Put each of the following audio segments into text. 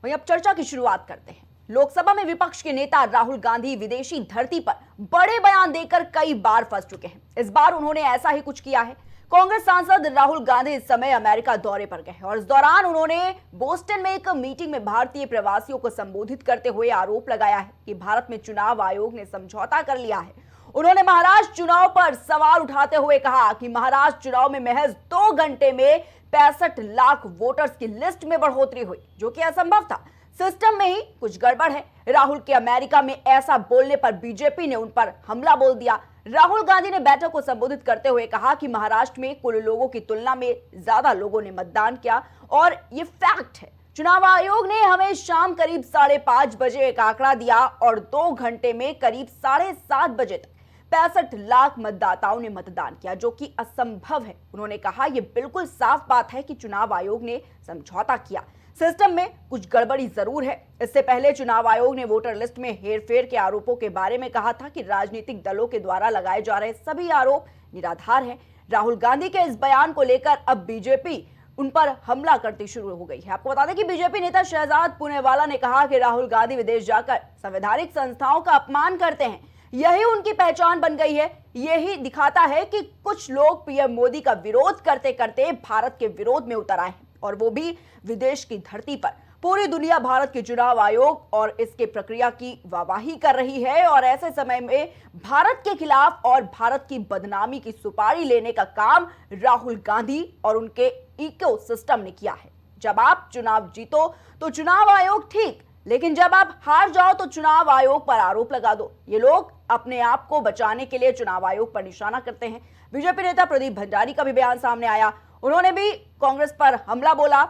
वहीं अब चर्चा की शुरुआत करते हैं। लोकसभा में विपक्ष के नेता राहुल गांधी विदेशी धरती पर बड़े बयान देकर कई बार फंस चुके हैं। इस बार उन्होंने ऐसा ही कुछ किया है। कांग्रेस सांसद राहुल गांधी इस समय अमेरिका दौरे पर गए और इस दौरान उन्होंने बोस्टन में एक मीटिंग में भारतीय प्रवासियों को संबोधित करते हुए आरोप लगाया है कि भारत में चुनाव आयोग ने समझौता कर लिया है। उन्होंने महाराष्ट्र चुनाव पर सवाल उठाते हुए कहा कि महाराष्ट्र चुनाव में महज 2 घंटे में 65 लाख वोटर्स की लिस्ट में बढ़ोतरी हुई, जो कि असंभव था। सिस्टम में ही कुछ गड़बड़ है। राहुल के अमेरिका में ऐसा बोलने पर बीजेपी ने उन पर हमला बोल दिया। राहुल गांधी ने बैठक को संबोधित करते हुए कहा कि महाराष्ट्र में कुल लोगों की तुलना में ज्यादा लोगों ने मतदान किया और ये फैक्ट है। चुनाव आयोग ने हमें शाम करीब 5:30 बजे एक आंकड़ा दिया और 2 घंटे में करीब 7:30 बजे तक 65 लाख मतदाताओं ने मतदान किया, जो कि असंभव है। उन्होंने कहा यह बिल्कुल साफ बात है कि चुनाव आयोग ने समझौता किया। सिस्टम में कुछ गड़बड़ी जरूर है। इससे पहले चुनाव आयोग ने वोटर लिस्ट में हेरफेर के आरोपों के बारे में कहा था कि राजनीतिक दलों के द्वारा लगाए जा रहे सभी आरोप निराधार हैं। राहुल गांधी के इस बयान को लेकर अब बीजेपी उन पर हमला करती शुरू हो गई है। आपको बता दें कि बीजेपी नेता शहजाद पूनेवाला ने कहा कि राहुल गांधी विदेश जाकर संवैधानिक संस्थाओं का अपमान करते हैं। यही उनकी पहचान बन गई है। यही दिखाता है कि कुछ लोग पीएम मोदी का विरोध करते करते भारत के विरोध में उतर आए हैं, और वो भी विदेश की धरती पर। पूरी दुनिया भारत के चुनाव आयोग और इसके प्रक्रिया की वाहवाही कर रही है, और ऐसे समय में भारत के खिलाफ और भारत की बदनामी की सुपारी लेने का काम राहुल गांधी और उनके इकोसिस्टम ने किया है। जब आप चुनाव जीतो तो चुनाव आयोग ठीक, लेकिन जब आप हार जाओ तो चुनाव आयोग पर आरोप लगा दो। ये लोग अपने आप को बचाने के लिए चुनाव आयोग पर निशाना करते हैं। बीजेपी नेता प्रदीप भंडारी का भी बयान सामने आया। उन्होंने भी कांग्रेस पर हमला बोला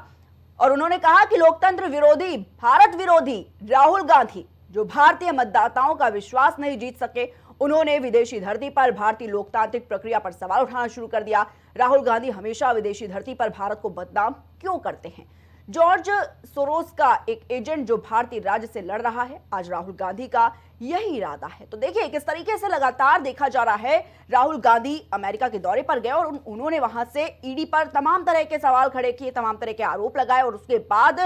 और उन्होंने कहा कि लोकतंत्र विरोधी, भारत विरोधी राहुल गांधी जो भारतीय मतदाताओं का विश्वास नहीं जीत सके, उन्होंने विदेशी धरती पर भारतीय लोकतांत्रिक प्रक्रिया पर सवाल उठाना शुरू कर दिया। राहुल गांधी हमेशा विदेशी धरती पर भारत को बदनाम क्यों करते हैं? जॉर्ज सोरोस का एक एजेंट जो भारतीय राज्य से लड़ रहा है, आज राहुल गांधी का यही इरादा है। तो देखिए किस तरीके से लगातार देखा जा रहा है। राहुल गांधी अमेरिका के दौरे पर गए और उन्होंने वहां से ईडी पर तमाम तरह के सवाल खड़े किए, तमाम तरह के आरोप लगाए, और उसके बाद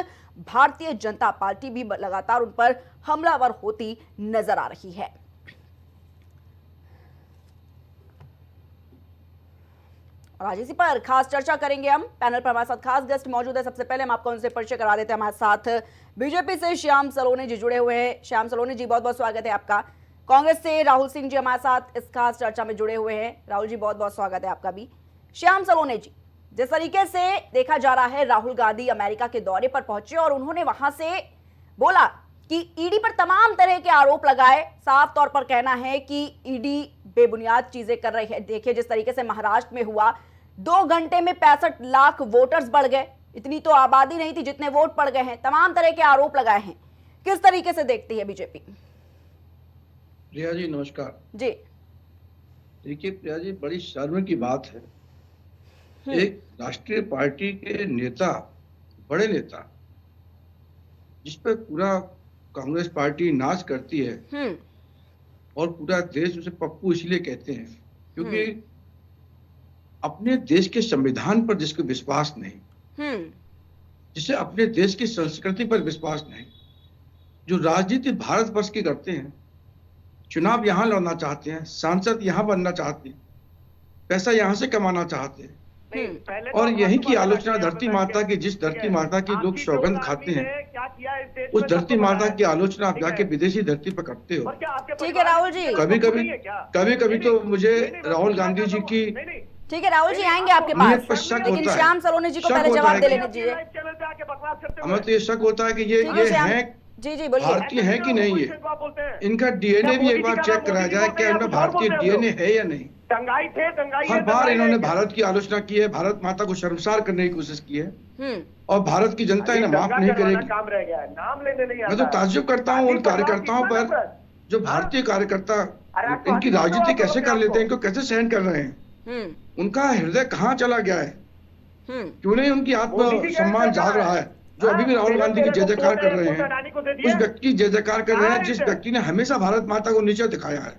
भारतीय जनता पार्टी भी लगातार उन पर हमलावर होती नजर आ रही है। और आज इसी पर खास चर्चा करेंगे हम। पैनल पर हमारे साथ खास गेस्ट मौजूद है। सबसे पहले हम आपको उनसे परिचय करा देते हैं। हमारे साथ बीजेपी से श्याम सलोनी जी जुड़े हुए हैं। श्याम सलोनी जी, बहुत बहुत स्वागत है आपका। कांग्रेस से राहुल सिंह जी हमारे साथ इस खास चर्चा में जुड़े हुए हैं। राहुल जी, बहुत बहुत स्वागत है आपका भी। श्याम सलोनी जी, जिस तरीके से देखा जा रहा है, राहुल गांधी अमेरिका के दौरे पर पहुंचे और उन्होंने वहां से बोला कि ईडी पर तमाम तरह के आरोप लगाए। साफ तौर पर कहना है कि ईडी बेबुनियाद चीजें कर रही है। देखिए जिस तरीके से महाराष्ट्र में हुआ, 2 घंटे में 65 लाख वोटर्स बढ़ गए। इतनी तो आबादी नहीं थी जितने वोट पड़ गए हैं। तमाम तरह के आरोप लगाए हैं। किस तरीके से देखती है बीजेपी? प्रिया जी नमस्कार जी। देखिए प्रिया जी, बड़ी शर्म की बात है, एक राष्ट्रीय पार्टी के नेता, बड़े नेता, जिस पर पूरा कांग्रेस पार्टी नाच करती है और पूरा देश उसे पप्पू इसलिए कहते हैं क्योंकि अपने देश के संविधान पर जिसको विश्वास नहीं, जिसे अपने देश की संस्कृति पर विश्वास नहीं, जो राजनीति भारतवर्ष की करते हैं, चुनाव यहाँ लड़ना चाहते हैं, सांसद यहाँ बनना चाहते हैं, पैसा यहाँ से कमाना चाहते हैं, और यही की आलोचना धरती माता की, जिस धरती माता की लोग सौगंध खाते हैं, उस धरती माता की आलोचना आप जाके विदेशी धरती पर करते हो। ठीक है राहुल जी, कभी कभी तो मुझे राहुल गांधी जी की, ठीक है राहुल जी आएंगे आपके पास, लेकिन श्याम सलोनी जी को पहले जवाब दे लेने दीजिए। हमें तो ये शक होता है कि ये है जी बोलिए, भारतीय है कि नहीं है। इनका डीएनए भी एक बार चेक कराया जाए, क्या इनमें भारतीय डीएनए है या नहीं। हर बार इन्होंने भारत की आलोचना की है, भारत माता को शर्मसार करने की कोशिश की है, और भारत की जनता इन्हें माफ नहीं करेगी। मैं तो ताज्जुब करता हूँ उन कार्यकर्ताओं पर जो भारतीय कार्यकर्ता इनकी राजनीति कैसे कर लेते हैं, इनको कैसे सहन कर रहे हैं। उनका हृदय कहाँ चला गया है? क्यों नहीं उनकी आत्म सम्मान जाग रहा है? जो अभी भी राहुल गांधी की जय जयकार कर रहे हैं, उस व्यक्ति की जय जयकार कर रहे हैं जिस व्यक्ति ने हमेशा भारत माता को नीचे दिखाया है।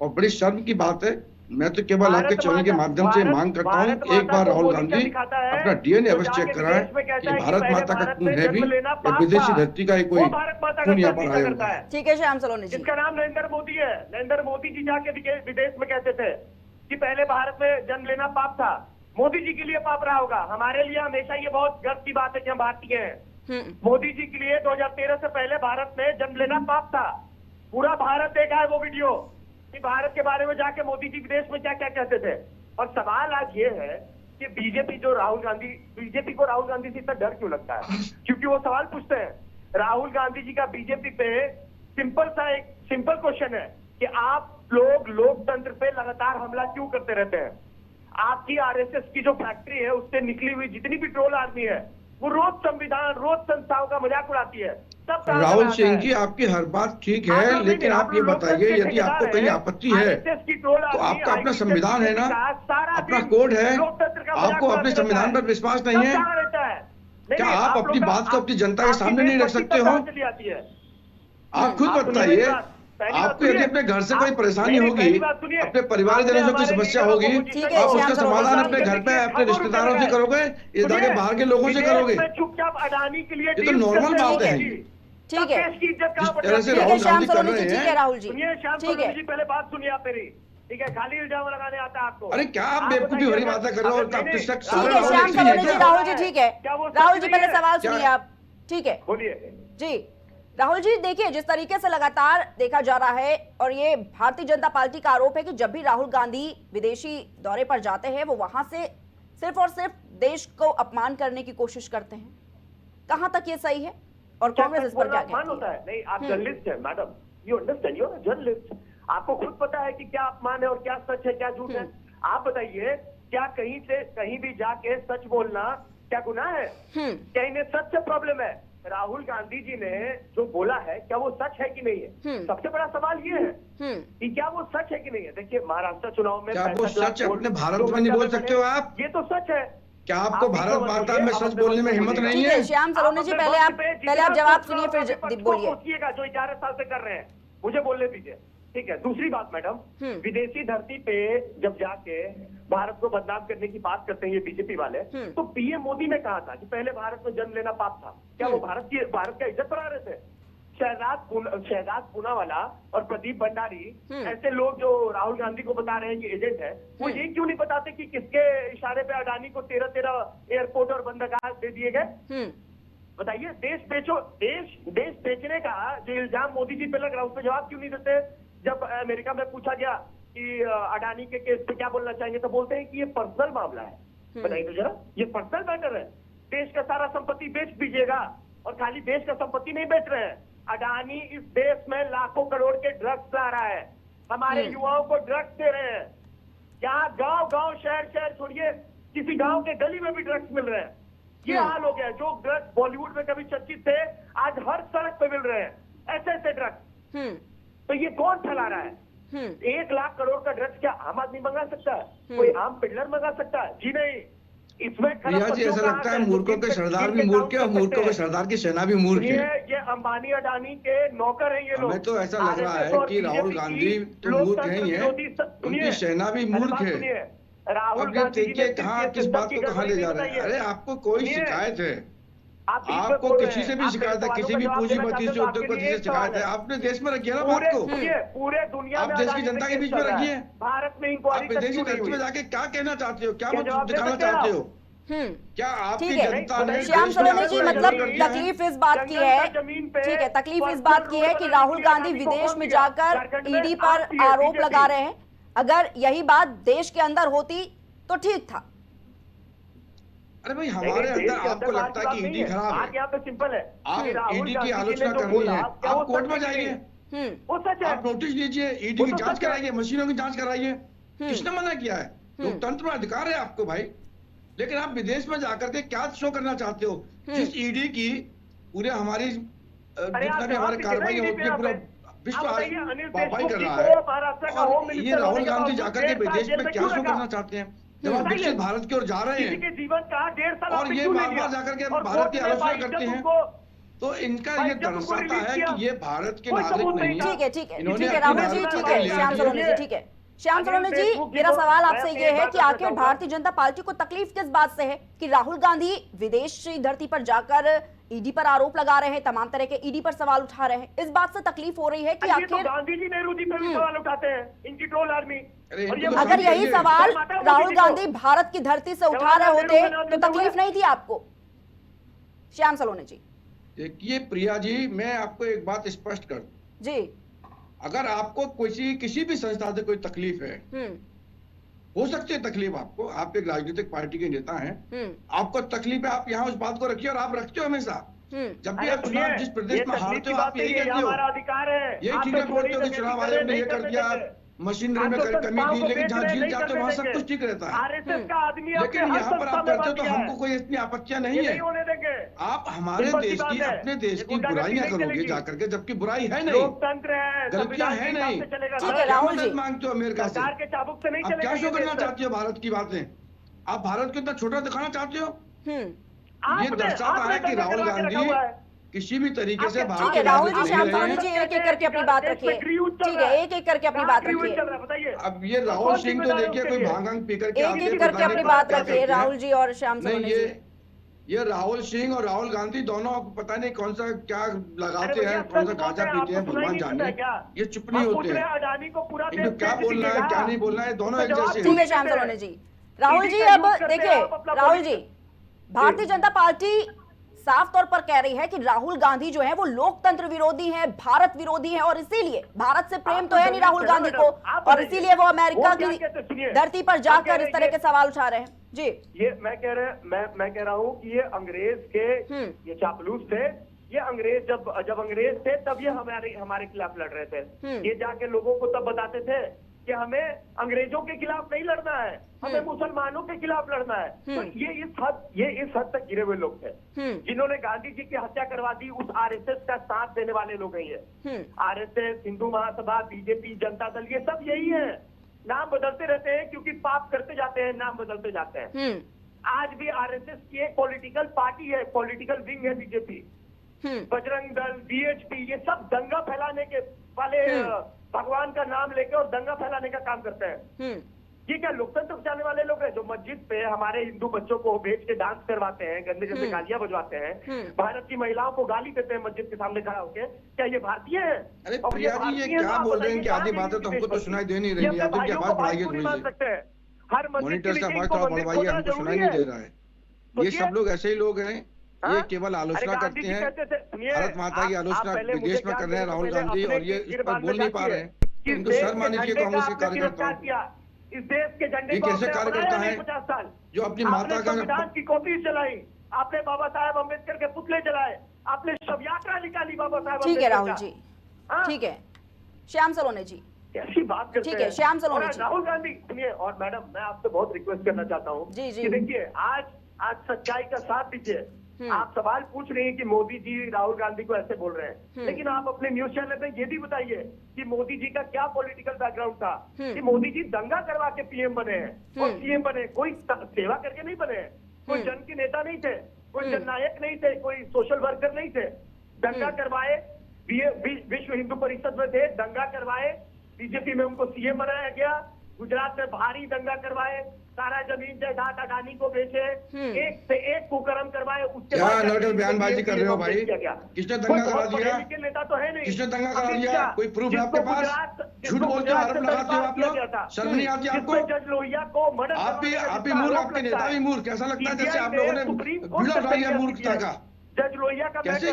और बड़ी शर्म की बात है मैं तो केवल आपके चैनल के माध्यम से मांग करता हूँ, एक बार राहुल गांधी अपना डीएनए अवश्य चेक कराएं कि भारत माता का खून है भी या विदेशी धरती का ही कोई खून यहाँ पर आया हुआ है। ठीक है श्याम सलोनी जी। जिसका नाम नरेंद्र मोदी है। नरेंद्र मोदी जी जाके विदेश में कहते थे कि पहले भारत में जन्म लेना पाप था। मोदी जी के लिए पाप रहा होगा, हमारे लिए हमेशा ये बहुत गर्व की बात है कि हम भारतीय हैं। मोदी जी के लिए 2013 से पहले भारत में जन्म लेना पाप था। पूरा भारत देखा है वो वीडियो कि भारत के बारे में जाके मोदी जी विदेश में क्या क्या कहते थे। और सवाल आज ये है कि बीजेपी को राहुल गांधी से इतना डर क्यों लगता है? क्योंकि वो सवाल पूछते हैं राहुल गांधी जी का बीजेपी पे एक सिंपल क्वेश्चन है कि आप लोग लोकतंत्र पे लगातार हमला क्यों करते रहते हैं? आपकी आरएसएस की जो फैक्ट्री है उससे निकली हुई जितनी भी ट्रोल आर्मी है वो रोज संविधान, रोज संस्थाओं का मजाक उड़ाती है। राहुल सिंह जी, आपकी हर बात ठीक है, लेकिन आप ये बताइए, यदि आपको कहीं आपत्ति है तो आपका अपना संविधान है ना, अपना कोड है, आपको अपने संविधान पर विश्वास नहीं है? क्या आप अपनी बात को अपनी जनता के सामने नहीं रख सकते हो? आप खुद बताइए, आपको यदि अपने घर से कोई परेशानी होगी, अपने परिवारजनों से कोई समस्या होगी, तो आप उसका समाधान अपने घर पे अपने रिश्तेदारों से करोगे, इस के बाहर के लोगों से करोगे? चुपचाप अडानी के लिए ये तो नॉर्मल बात है। ठीक है, जिस तरह से राहुल गांधी कर रहे हैं। राहुल जी ठीक है, पहले बात सुनिए आप मेरी। ठीक है, खाली इल्जाम लगाने आता है आपको। अरे क्या आप बेवकूफी भरी बातें कर रहे हो? श्याम सलोनी जी, राहुल जी ठीक है, राहुल जी पहले सवाल सुनिए आप। ठीक है, बोलिए जी। राहुल जी देखिए, जिस तरीके से लगातार देखा जा रहा है और ये भारतीय जनता पार्टी का आरोप है कि जब भी राहुल गांधी विदेशी दौरे पर जाते हैं वो वहां से सिर्फ और सिर्फ देश को अपमान करने की कोशिश करते हैं। कहां तक ये सही है और कांग्रेस इस पर क्या कहती होता है? नहीं, आप जर्नलिस्ट हैं madam, you understand, you are journalist. आपको खुद पता है कि क्या अपमान है और क्या सच है, क्या झूठ है। आप बताइए, क्या कहीं से कहीं भी जाके सच बोलना क्या गुनाह है? क्या इन्हें सच से प्रॉब्लम है? राहुल गांधी जी ने जो बोला है क्या वो सच है कि नहीं है? सबसे बड़ा सवाल ये है कि क्या वो सच है कि नहीं है। देखिए, महाराष्ट्र चुनाव में क्या वो सच अपने भारत में नहीं बोल सकते हो आप? ये तो सच है। क्या आपको भारत वार्ता में सच बोलने में हिम्मत नहीं है? श्याम सलोनी जी, पहले आप जवाब सुनिए फिर बोलिए। जो 11 साल से कर रहे हैं, मुझे बोलने दीजिए। ठीक है, दूसरी बात मैडम, विदेशी धरती पे जब जाके भारत को बदनाम करने की बात करते हैं ये बीजेपी वाले, तो पीएम मोदी ने कहा था कि पहले भारत में जन्म लेना पाप था। क्या वो भारत का इज्जत बढ़ा रहे थे? शहजाद पूनावाला और प्रदीप भंडारी ऐसे लोग जो राहुल गांधी को बता रहे हैं कि एजेंट है, वो ये क्यों नहीं बताते कि किसके इशारे पे अडानी को 13 एयरपोर्ट और बंदरगाह दे दिए गए? बताइए, देश बेचने का जो इल्जाम मोदी जी पे लग रहा है उस पर जवाब क्यों नहीं देते? जब अमेरिका में पूछा गया कि अडानी के केस पे क्या बोलना चाहेंगे, तो बोलते हैं कि ये पर्सनल मामला है। बताइए तो जरा, ये पर्सनल मैटर है। देश का सारा संपत्ति बेच दीजिएगा, और खाली देश का संपत्ति नहीं बेच रहे हैं, अडानी इस देश में लाखों करोड़ के ड्रग्स ला रहा है, हमारे युवाओं को ड्रग्स दे रहे हैं। यहाँ गांव शहर छोड़िए, किसी गांव के गली में भी ड्रग्स मिल रहे हैं। ये हाल हो गया। जो ड्रग्स बॉलीवुड में कभी चर्चित थे, आज हर सड़क पे मिल रहे हैं, ऐसे ड्रग्स। तो ये कौन फैला रहा है? 1 लाख करोड़ का ड्रग्स क्या आम आदमी मंगा सकता है? कोई आम पिडलर मंगा सकता है? जी नहीं। इसमें प्रिया जी, ऐसा लगता है मूर्खों के सरदार भी मूर्ख है और मूर्खों के सरदार की सेना भी मूर्ख है। ये अंबानी अडानी के नौकर हैं ये लोग। हमें तो ऐसा लग रहा है कि राहुल गांधी तो मूर्ख है ही है, उनकी सेना भी मूर्ख है। राहुल अब ये देखिए कहाँ किस बात को कहाँ ले जा रहे हैं। अरे आपको कोई शिकायत है? आपको किसी से भी शिकायत है? किसी भी पूंजीपति से, उद्योगपति से शिकायत है? आपने देश में रखी है ना बात को, पूरे दुनिया आप देश की जनता के बीच में रखिए। भारत में आप विदेशी धरती में जाके क्या कहना चाहते हो, क्या दिखाना चाहते हो? क्या आपकी जनता ने? श्याम सलोनी जी, मतलब तकलीफ इस बात की है, ठीक है, तकलीफ इस बात की है कि राहुल गांधी विदेश में जाकर ईडी पर आरोप लगा रहे हैं। अगर यही बात देश के अंदर होती तो ठीक था। अरे भाई, हमारे अंदर आपको लगता है कि ईडी खराब है? यहाँ पे सिंपल है, आप ईडी की आलोचना करनी है, आप कोर्ट में जाइए, आप नोटिस लीजिए, ईडी की जांच कराइए, मशीनों की जांच कराइए। किसने मना किया है? लोकतंत्र में अधिकार है आपको भाई। लेकिन आप विदेश में जाकर के क्या शो करना चाहते हो? जिस ईडी की पूरे हमारी जितना भी हमारे कार्रवाई होती है, पूरा विश्व वाहवाही कर रहा है, और ये राहुल गांधी जाकर के विदेश में क्या शो करना चाहते हैं? जब हम विकसित भारत की ओर जा रहे हैं जीवन का 1.5 साल और ये बार जाकर के भारत की आलोचना करते हैं, तो इनका ये दर्शाता है कि ये भारत के नागरिक नहीं है। ठीक है राहुल जी, ठीक है श्याम सलोनी जी, ठीक है। श्याम अनिल सलोनी जी, देशमुख मेरा को सवाल मैं आपसे अपनी ये एक है बात कि रखना आखिर चाहूंगा। भारतीय जनता पार्टी को तकलीफ किस बात से है कि राहुल गांधी विदेशी धरती पर जाकर ईडी पर आरोप लगा रहे हैं, तमाम तरह के ईडी पर सवाल उठा रहे हैं, इस बात से तकलीफ हो रही है कि ये तो आखिर गांधी जी नेहरू जी पे भी सवाल उठाते हैं, इनकी ट्रोल आर्मी। अरे और ये इनको तो अगर यही समझिए। सवाल माता मोदी राहुल जी को- गांधी भारत की धरती से उठा रहे जवाहरलाल होते नेहरू का नाम तो लेते तकलीफ हुए। नहीं थी आपको? श्याम सलोनी जी। देखिए प्रिया जी, मैं आपको एक बात स्पष्ट कर दूं। जी। अगर आपको किसी भी संस्था से कोई तकलीफ है, हो सकती है तकलीफ आपको, आप एक राजनीतिक पार्टी के नेता हैं, आपको तकलीफ है, आप यहाँ उस बात को रखिए और आप रखते हो हमेशा। जब भी अरे आप चुनाव जिस प्रदेश में हारते हो आप यही कहते हो, हमारा अधिकार है। यही आप ठीक है, तो बोलते हो कि थोड़ी चुनाव तकलीफ आयोग ने ये नहीं कर करने दिया, देते। मशीनरी आप में तो कमी संस्थाओं थी, को लेकिन जहाँ बेच जीत रहे, जाते हो वहां नहीं सब करने कुछ ठीक रहता है। आरएसएस का आदमी अपने लेकिन हर यहाँ पर संस्था आप में करते हो बढ़ तो गया है। हमको कोई इतनी आपत्तियां नहीं ये है। नहीं होने देंगे। आप हमारे सिंपल सी देश बात की, है। अपने देश ये की गुंडागर्दी बुराइयां नहीं करोगे चलेगी। जाकर के, जबकि बुराई है नहीं, लोकतंत्र है, गलतियां संविधान है के हिसाब नहीं। से चलेगा। ठीक आप है, क्या राहुल मदद जी। मांगते हो अमेरिका से? सरकार के चाबुक से नहीं आप चलेगा क्या शो ये करना देश। चाहते हो भारत की बातें? आप भारत को इतना छोटा दिखाना चाहते हो? ये आपने दर्शाता है कि दंगा राहुल करवा के रखा गांधी हुआ है। किसी भी तरीके से ठीक भारत ठीक के है राहुल राजनीति जी, में श्याम नहीं रहे सलोनी हैं। जी, एक एक करके अपनी बात रखिए। ठीक है, एक एक करके अपनी बात रखिए। अब ये राहुल सिंह तो देखिए कोई भांग पी करके एक आते एक हैं, करके पता नहीं अपनी बात बात क्या रखिए, करते हैं। राहुल जी और श्याम नहीं, सलोनी जी। ये राहुल सिंह और राहुल गांधी दोनों पता नहीं कौन सा क्या लगाते अरे हैं, भैया, कौन सा सच गांजा बोलते हैं, पीते हैं, आपको सुनाई भगवान नहीं जाने। देता क्या? ये चुप नहीं आप होते पूछ रहे हैं। हैं अडानी को पूरा इनको देश क्या बेच बोलना है दीजिएगा। क्या नहीं बोलना है, दोनों एक उसका जवाब जैसे ठीक हैं। है श्याम सलोनी जी। राहुल जी, ईडी का अब यूज करते हैं देखिए आप अपना राहुल जी, पॉलिटिक्स। भारतीय जनता पार्टी साफ तौर पर कह रही है कि राहुल गांधी जो है वो लोकतंत्र विरोधी हैं, भारत विरोधी हैं, और इसीलिए भारत से प्रेम आप तो है नहीं राहुल गांधी को, आप और बताइए। इसीलिए वो अमेरिका वो क्या की कहते हैं, सुनिए। धरती पर आप कह जाकर रहे इस तरह हैं के सवाल उठा रहे हैं। जी। ये मैं कह रहा हूँ कि ये अंग्रेज के ये चापलूस थे। ये अंग्रेज जब अंग्रेज थे तब ये हमारे खिलाफ लड़ रहे थे। ये जाके लोगों को तब बताते थे कि हमें अंग्रेजों के खिलाफ नहीं लड़ना है, हमें मुसलमानों के खिलाफ लड़ना है। तो ये इस हद तक गिरे हुए लोग थे जिन्होंने गांधी जी की हत्या करवा दी। उस आरएसएस का साथ देने वाले लोग हैं ये। आरएसएस, हिंदू महासभा, बीजेपी, जनता दल, ये सब यही है। नाम बदलते रहते हैं क्योंकि पाप करते जाते हैं, नाम बदलते जाते हैं। आज भी आरएसएस की एक पॉलिटिकल पार्टी है, पॉलिटिकल विंग है बीजेपी। बजरंग दल, बीएचपी, ये सब दंगा फैलाने के वाले भगवान का नाम लेके और दंगा फैलाने का काम करते हैं। ये क्या लोकतंत्र बचाने वाले लोग हैं जो मस्जिद पे हमारे हिंदू बच्चों को भेज के डांस करवाते हैं, गंदे गंदे गालियां बजवाते हैं, भारत की महिलाओं को गाली देते हैं मस्जिद के सामने खड़ा होकर? क्या ये भारतीय है? अरे प्रिया जी, ये क्या बोल रहे हैं कि आधी बातें तो हमको तो सुनाई दे नहीं रही है। आप इनकी आवाज बढ़ाइए थोड़ी सी, हर मॉनिटर से आवाज थोड़ा बढ़वाइए, हमको सुनाई नहीं दे रहा है। ये सब लोग ऐसे ही लोग हैं, ये केवल आलोचना करते हैं, भारत माता की आलोचना विदेश में कर रहे हैं राहुल गांधी, और ये इस पर बोल नहीं पा रहे हैं। इनको शर्म आनी चाहिए कांग्रेस के कार्यकर्ताओं। इस देश के झंडे ये को कैसे आपने कार्यकर्ता अपनाया है नहीं 50 साल। जो अपनी आपने माता का संविधान की कॉपी चलाई, आपने बाबा साहेब अम्बेडकर के पुतले जलाए, आपने शव यात्रा निकाली बाबा साहेब ठीक है अम्बेडकर राहुल का। जी, हाँ? ठीक है श्याम सलोनी जी। कैसी बात करते ठीक है, हैं। श्याम सलोनी और जी। राहुल गांधी सुनिए, और मैडम मैं आपसे बहुत रिक्वेस्ट करना चाहता हूँ जी, जी। कि देखिए आज सच्चाई का साथ दीजिए। आप सवाल पूछ रहे हैं कि मोदी जी राहुल गांधी को ऐसे बोल रहे हैं, लेकिन आप अपने न्यूज चैनल पे ये भी बताइए कि मोदी जी का क्या पॉलिटिकल बैकग्राउंड था, कि मोदी जी दंगा करवा के पीएम बने हैं और सीएम बने, कोई सेवा करके नहीं बने हैं, कोई जन के नेता नहीं थे, कोई जननायक नहीं थे, कोई सोशल वर्कर नहीं थे। दंगा करवाए, विश्व हिंदू परिषद में थे, दंगा करवाए, बीजेपी में उनको सीएम बनाया गया, गुजरात में भारी दंगा करवाए, सारा जमीन जायदाद अडानी को बेचे, एक से एक कुकर्म करवाए। उसके क्या बाद नरकल बयानबाजी कर रहे हो भाई? किसने दंगा करा दिया? नेता तो है नहीं। किसने दंगा करा दिया? कोई प्रूफ है आपके पास? झूठ बोलते हो, आरोप लगाते हो आप लोग, शर्म नहीं आती आपको? जज लोहिया को मर्डर आप भी मूर्ख, आपके नेता भी मूर्ख। कैसा लगता है जैसे आप लोगों ने बीड़ा उठा लिया मूर्खता का। जज लोहिया का कैसे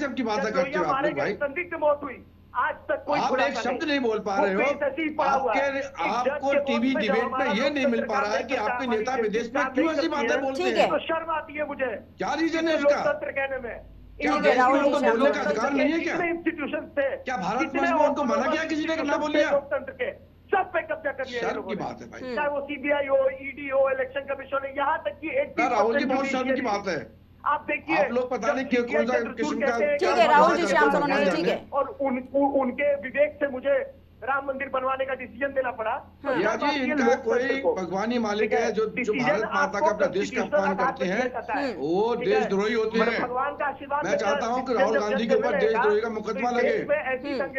आपकी बातें करते हो आप लोग भाई? संदिग्ध मौत हुई, आज तक कोई आप एक शब्द नहीं बोल पा रहे हो। आपको टीवी डिबेट में ये नहीं मिल पा रहा है कि आपके नेता विदेश में क्यों ऐसी बातें बोलते ठीक हैं। है। तो शर्म आती है मुझे, क्या रीजन है उसका? लोकतंत्र कहने में। क्या ठीक है, राहुल जी, उनको बोलने का अधिकार नहीं है क्या? इंस्टीट्यूशन थे, क्या भारत में उनको मना किया किसी ने कि ना बोलिए? लोकतंत्र के सब पे कब्जा कर लिया शर्म की बात है भाई। चाहे वो सीबीआई हो, ईडी हो, इलेक्शन कमीशन हो, यहाँ तक कि 80% राहुल जी, बहुत शर्म की बात है। आप देखिए, आप लोग पता नहीं क्यों कौन सा किस्म का। ठीक है राहुल जी, श्याम सलोनी जी, ठीक है। और उनके विवेक से मुझे राम मंदिर बनवाने का डिसीजन देना पड़ा। भैया जी, इनका कोई भगवानी मालिक है जो भारत माता का, अपना देश का अपमान करते हैं, वो देशद्रोही होते हैं। भगवान का आशीर्वाद। मैं चाहता हूं कि राहुल गांधी के ऊपर देशद्रोही का मुकदमा लगे,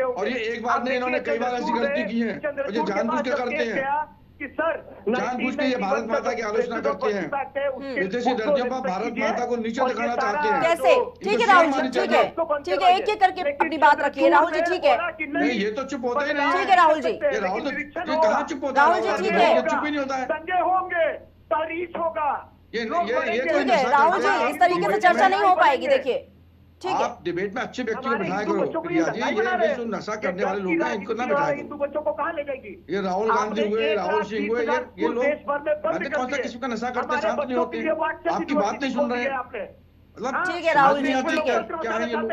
और ये एक बार नहीं, इन्होंने कई बार ऐसी गलती की है, और ये जानबूझ के करते हैं, कि सर जानबूझ के ये भारत माता की आलोचना करते हैं, विदेशी धरतियों पर भारत माता को नीचे दिखाना चाहते हैं। कैसे? ठीक है राहुल जी, ठीक है, ठीक है, एक एक करके अपनी बात रखिए राहुल जी, ठीक है। नहीं, ये तो चुप होते ही नहीं। ठीक है राहुल जी, ये राहुल तो ये कहाँ चुप होता है? राहुल जी, ठीक है। ये चुप ही नहीं होता है। दंगे होंगे, तारीख होगा। ये ठीक है राहुल जी, इस तरीके से चर्चा नहीं हो पाएगी। देखिए ठीक है, आप डिबेट में अच्छे व्यक्ति को बिठाया करो। प्रिया जी, ये जो नशा करने वाले लोग हैं, इनको ना बिठाया हिंदू करो। बच्चों को कहाँ ले जाएगी? ये राहुल गांधी हुए, राहुल सिंह हुए, ये लोग कौन सा किसी का नशा करते हैं, शांत नहीं होते, आपकी बात नहीं सुन रहे हैं। मतलब ठीक है राहुल जी, समझ नहीं ठीक है। आती क्या है ये लोग।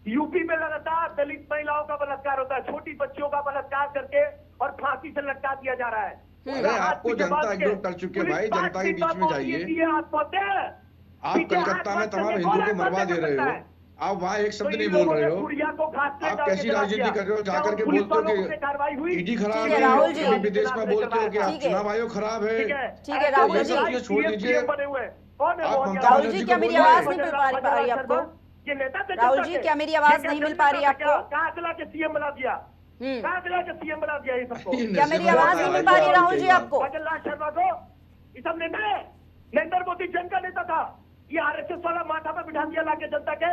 यूपी में लगातार दलित महिलाओं का बलात्कार होता है, छोटी बच्चियों का बलात्कार करके और फांसी से लटका दिया जा रहा है। अरे आपको जनता एकजुट कर चुकी है भाई, जनता के बीच में जाइए। आप कलकत्ता में तमाम हिंदुओं को मरवा दे रहे हो, आप वहाँ एक शब्द नहीं बोल रहे हो। आप कैसी राजनीति कर रहे हो, जाकर के बोलते हो कि ईडी खराब ठीक है है, राहुल जी। कभी विदेश में बोलते हो कि आप ठीक है। चुनाव आयोग खराब है। ठीक है राहुल जी। ये छोड़ दीजिए। राहुल जी, क्या मेरी आवाज नहीं मिल पा रही आपको? ये नेता थे राहुल जनता जी, के। क्या मेरी आवाज ये नहीं क्या मिल पा रही जनता आपको? कहाँ चला के सीएम बना दिया? कहाँ चला के सीएम बना दिया ये सबको? क्या मेरी आवाज नहीं मिल पा रही राहुल जी आपको? अजय लाल शर्मा को ये सब नेता है। नरेंद्र मोदी जन का नेता था, ये आरएसएस वाला माथा पर बिठा दिया लाके जनता के।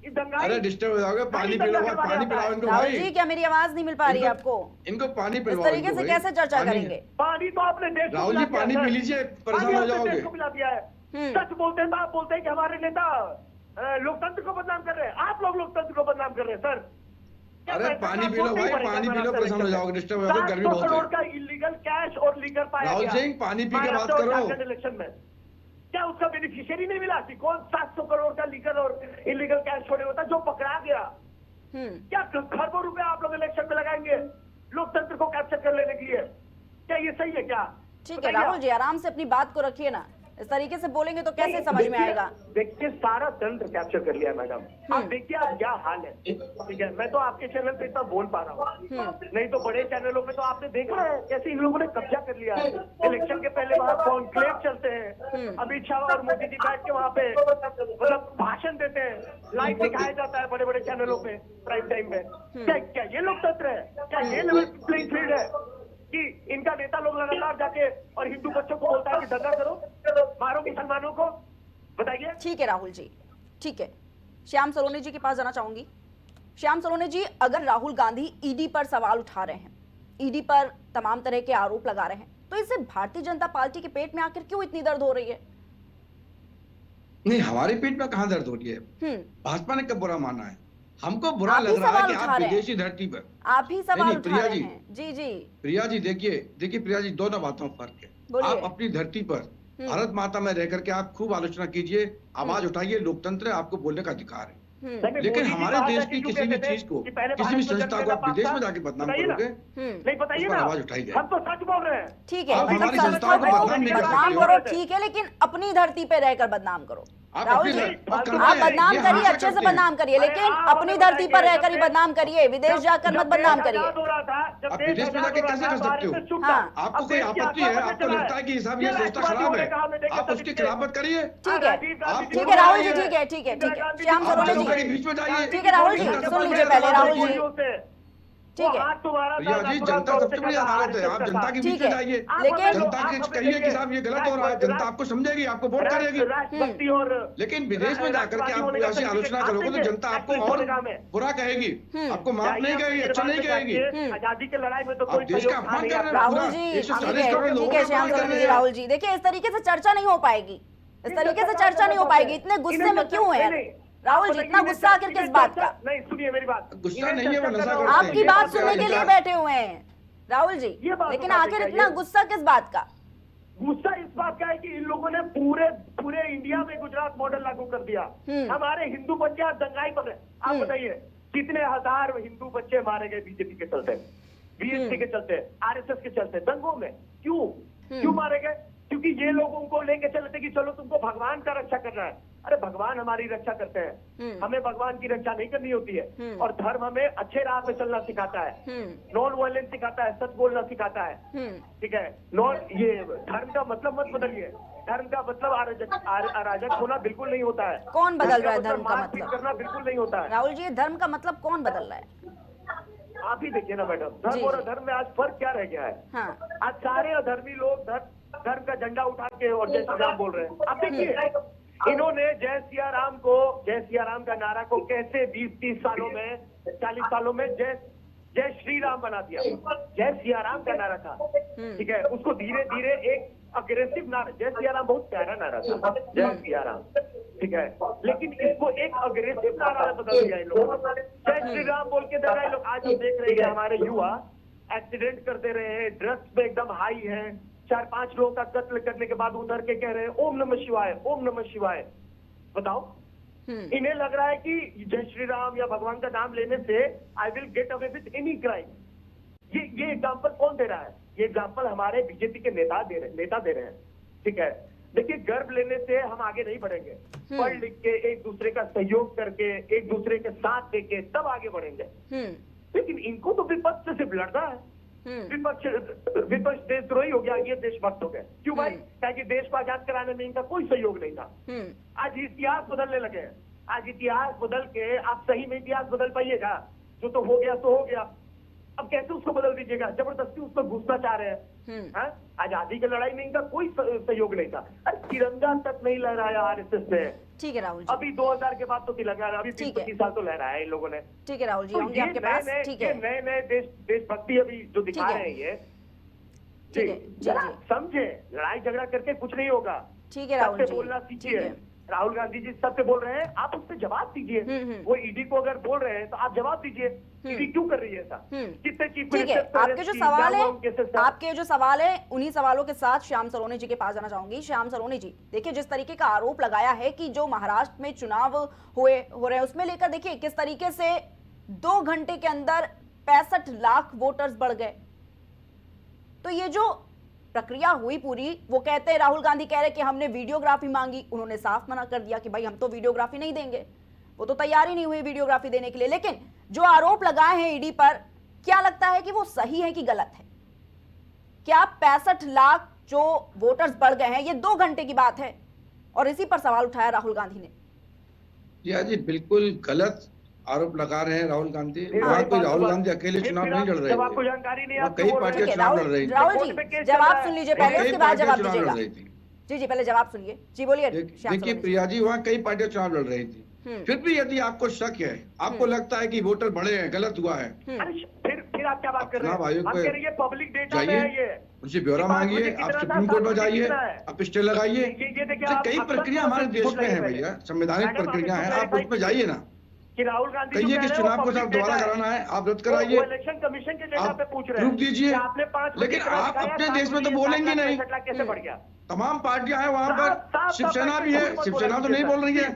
ये दंगाई अरे डिस्टर्ब हो जाओगे, पानी पिलाओ, पानी पिलाओ इनको राहुल भाई। जी, क्या मेरी आवाज नहीं मिल पा रही है आपको? इनको पानी इस पिलवाओ। तरीके से कैसे चर्चा करेंगे? पानी तो आपने देश को राहुल जी, पिला दिया पानी है। पी लीजिए, परेशान पानी हो आपने जाओगे। देश को पिला दिया है। सच बोलते हैं तो आप बोलते हैं कि हमारे नेता लोकतंत्र को बदनाम कर रहे हैं। आप लोग लोकतंत्र को बदनाम कर रहे हैं सर। अरे पानी पी लो भाई, पानी पी लो, परेशान हो जाओगे, डिस्टर्ब हो जाओगे, गर्मी 700 बहुत करोड़ है। का इलीगल कैश और लीगर पाया राहुल गया। सिंह, पानी पी के बात महाराष्ट्र और करो। झारखंड इलेक्शन में क्या उसका बेनिफिशियरी नहीं मिला? कौन 700 करोड़ का लीगर और इलीगल कैश छोड़े होता जो पकड़ा गया? क्या खरबों रुपए आप लोग इलेक्शन में लगाएंगे लोकतंत्र को कैप्चर कर लेने के लिए? क्या ये सही है क्या? ठीक है राहुल जी, आराम से अपनी बात को रखिए ना, इस तरीके से बोलेंगे तो कैसे समझ में आएगा? देखिए, सारा तंत्र कैप्चर कर लिया है मैडम। आप देखिए आप क्या हाल है। ठीक है, मैं तो आपके चैनल पे इतना बोल पा रहा हूँ, नहीं तो बड़े चैनलों पे तो आपने देखा है कैसे इन लोगों ने कब्जा कर लिया है। इलेक्शन के पहले वहाँ कॉन्क्लेव चलते हैं, अमित शाह और मोदी जी बैठ के वहाँ पे मतलब भाषण देते हैं, लाइव दिखाया जाता है बड़े बड़े चैनलों पे प्राइम टाइम में। क्या ये लोकतंत्र है? क्या ये लेवल प्लेइंग फील्ड है कि इनका नेता लोग लगातार जाके और हिंदू बच्चों को बोलता है कि दंगा करो, मारो मुसलमानों को? बताइए। ठीक है राहुल जी, ठीक है। श्याम सलोनी जी के पास जाना चाहूंगी। श्याम सलोनी जी, अगर राहुल गांधी ईडी पर सवाल उठा रहे हैं, ईडी पर तमाम तरह के आरोप लगा रहे हैं, तो इससे भारतीय जनता पार्टी के पेट में आखिर क्यों इतनी दर्द हो रही है? नहीं, हमारे पेट में कहाँ दर्द हो रही है? भाजपा ने कब बुरा माना है? हमको बुरा लग रहा है कि आप विदेशी धरती पर आप ही सवाल उठा प्रिया रहे जी, हैं। जी जी प्रिया जी, देखिए प्रिया जी, दोनों बातों में फर्क है। आप अपनी धरती पर भारत माता में रह करके आप खूब आलोचना कीजिए, आवाज उठाइए, लोकतंत्र है, आपको बोलने का अधिकार है। लेकिन हमारे देश की किसी भी चीज को, किसी भी संस्था को आप विदेश में जाके बदनाम करोगे, नहीं बताइए ना, आवाज उठाइए। हम तो सच बोल रहे हैं। ठीक है, आप मतलब हमारी संस्था संस्थाओं को को बदनाम नहीं कर बदनाम सकते हो। करो, ठीक है, लेकिन अपनी धरती पे रहकर बदनाम करो। आप राहुल अपनी जी, धरती- आप करते हैं, बदनाम ये करिए, हमेशा अच्छे से करते हैं। बदनाम करिए, लेकिन अपनी धरती पर रहकर ही बदनाम करिए, विदेश जाकर मत बदनाम करिए। आप विदेश में जाके कैसे कर सकते हो? हाँ। आपको कोई आपत्ति है? आपको लगता है कि साहब ये संस्था खराब है, आप उसकी खिलाफत करिए। ठीक है, आप ठीक है राहुल जी, ठीक है, ठीक है, ठीक है। श्याम आप सलोनी जनता के जी, बीच में जाइए। ठीक है राहुल जी, सुन लीजिए पहले राहुल जी, ठीक है, भैया जी, जनता सबसे बड़ी अदालत है, आप जनता के बीच ठीक में है, जाइए, लेकिन जनता के कहिए कि साहब ये गलत हो रहा है, जनता आपको समझेगी, आपको वोट करेगी। लेकिन विदेश में जाकर के आप ऐसी आलोचना करोगे तो जनता आपको और बुरा कहेगी, आपको माफ नहीं कहेगी, अच्छा नहीं कहेगी। आजादी की लड़ाई में तो आप कोई देश का अपमान कर रहे हैं। राहुल जी, 140 करोड़ लोगों ठीक का है श्याम अपमान कर सलोनी रहे जी, हैं। राहुल जी, देखिए इस तरीके से चर्चा नहीं हो पाएगी, इस तरीके से चर्चा नहीं हो पाएगी। इतने गुस्से में क्यों है राहुल जी? इतना गुस्सा आखिर किस बात का? नहीं, सुनिए मेरी बात। गुस्सा नहीं है, वो नशा करते हैं। आपकी बात सुनने के लिए बैठे हुए हैं राहुल जी, ये बात लेकिन तो आखिर बात इतना है। गुस्सा किस बात का? गुस्सा इस बात का है कि इन लोगों ने पूरे इंडिया में गुजरात मॉडल लागू कर दिया। हमारे हिंदू बच्चे आज दंगाई पर है। आप बताइए कितने हजार हिंदू बच्चे मारे गए बीजेपी के चलते, बीएसपी के चलते, आरएसएस के चलते, दंगों में? क्यों मारे गए? क्योंकि ये लोग उनको लेके चले थे कि चलो तुमको भगवान का रक्षा करना है। अरे भगवान हमारी रक्षा करते हैं, हमें भगवान की रक्षा नहीं करनी होती है। और धर्म हमें अच्छे राह पे चलना सिखाता है, नॉन वायलेंस सिखाता है, सच बोलना सिखाता है। ठीक है, नॉन ये धर्म का मतलब मत बदलिए, धर्म का मतलब अराजक होना बिल्कुल नहीं होता है। कौन बदल रहा है धर्म का मारपीट मतलब? करना बिल्कुल नहीं होता है। राहुल जी, धर्म का मतलब कौन बदल रहा है? आप ही देखिए ना मैडम, धर्म और अधर्म में आज फर्क क्या रह गया है। हाँ। आज सारे अधर्मी लोग धर्म का झंडा उठा के और जय श्री राम बोल रहे हैं। आप देखिए, इन्होंने जय सिया राम का नारा को कैसे 20-30 सालों में, 40 सालों में जय श्री राम बना दिया। जय सिया राम का नारा था, ठीक है, उसको धीरे धीरे एक अग्रेसिव नारा, जय सिया राम बहुत प्यारा नारा था, जय सिया राम, ठीक है, लेकिन इसको एक अग्रेसिव नारा में बदल दिया इन लोगों ने। जय श्री राम बोल के देखा लोग, आज हम देख रहे हैं हमारे युवा एक्सीडेंट करते रहे हैं, ड्रग्स पे एकदम हाई है, 4-5 लोगों का कत्ल करने के बाद उधर के कह रहे हैं ओम नमः शिवाय, ओम नमः शिवाय। बताओ, इन्हें लग रहा है कि जय श्री राम या भगवान का नाम लेने से I will get away with any crime. ये एग्जाम्पल कौन दे रहा है? ये एग्जाम्पल हमारे बीजेपी के नेता दे रहे हैं, ठीक है। देखिए, गर्व लेने से हम आगे नहीं बढ़ेंगे, पढ़ लिख के एक दूसरे का सहयोग करके, एक दूसरे के साथ देके तब आगे बढ़ेंगे। लेकिन इनको तो विपक्ष से सिर्फ लड़ना है, विपक्ष देशद्रोही हो गया, ये देशभक्त हो गए। क्यों भाई? ताकि देश को आजाद कराने में इनका कोई सहयोग नहीं था। आज इतिहास बदलने लगे हैं, आज इतिहास बदल के आप सही में इतिहास बदल पाइएगा? जो तो हो गया सो हो गया, अब कैसे उसको बदल दीजिएगा? जबरदस्ती उसको घुसना चाह रहे हैं। आजादी की लड़ाई में इनका कोई सहयोग नहीं था। अरे तिरंगा तक नहीं लहराया आरएसएस ने। ठीक है राहुल जी, अभी 2000 के बाद तो तिरंगा, अभी 20-25 साल तो लहराया इन लोगों ने। ठीक है राहुल जी, आऊंगी आपके पास। ठीक है, नए देशभक्ति अभी जो दिखा रहे हैं ये, ठीक है, जी समझे, लड़ाई झगड़ा करके कुछ नहीं होगा। ठीक है राहुल जी, बोलना सीखिए। राहुल गांधी जी सबसे बोल रहे हैं, आप उस पर जवाब दीजिए। वो ईडी को अगर बोल रहे हैं तो आप जवाब दीजिए, ईडी क्यों कर रही है ऐसा? कितने चीफ ठीक है, आपके जो सवाल है उन्हीं सवालों के साथ श्याम सरोने जी के पास जाना चाहूंगी। श्याम सरोने जी, देखिए, जिस तरीके का आरोप लगाया है कि जो महाराष्ट्र में चुनाव हो रहे हैं उसमें लेकर देखिए किस तरीके से 2 घंटे के अंदर 65 लाख वोटर्स बढ़ गए। तो ये जो प्रक्रिया हुई पूरी, वो कहते हैं, राहुल गांधी कह रहे कि हमने वीडियोग्राफी मांगी, उन्होंने साफ मना कर दिया कि भाई हम तो वीडियोग्राफी नहीं देंगे, वो तो तैयार ही नहीं हुए वीडियोग्राफी देने के लिए। लेकिन जो आरोप लगाए हैं ईडी पर, क्या लगता है कि वो सही है कि गलत है? क्या 65 लाख जो वोटर्स बढ़ गए हैं, ये 2 घंटे की बात है? और इसी पर सवाल उठाया राहुल गांधी ने। जी बिल्कुल गलत आरोप लगा रहे हैं राहुल गांधी। वहाँ कोई राहुल गांधी अकेले चुनाव नहीं लड़ रहे थे, आपको जानकारी नहीं, कई पार्टियां चुनाव लड़ रही थी। राहुल जी, जवाब सुन लीजिए पहले, उसके बाद जवाब दीजिएगा। जी पहले जवाब सुनिए। जी बोलिए। देखिए प्रिया जी, वहाँ कई पार्टियां चुनाव लड़ रही थी। फिर भी यदि आपको शक है, आपको लगता है कि वोटर बढ़े हैं, गलत हुआ है, फिर आप क्या बात कर रहे हैं? पब्लिक डेटा में है ये, उनसे ब्यौरा मांगिए, आप सुप्रीम कोर्ट में जाइए, आप स्टे लगाइए। कई प्रक्रिया हमारे देश में है भैया, संवैधानिक प्रक्रिया है, आप उसमें जाइए ना। कि राहुल गांधी कहिए कि चुनाव को आप दोबारा कराना है, आप रद्द कराइए, इलेक्शन कमीशन के डेटा पे पूछ रहे हैं, प्रूफ दीजिए। आपने 5 लेकिन आप अपने देश में तो बोलेंगे नहीं। कैसे बढ़ गया? तमाम पार्टियां हैं वहां पर, शिवसेना भी है, शिवसेना तो नहीं बोल रही है,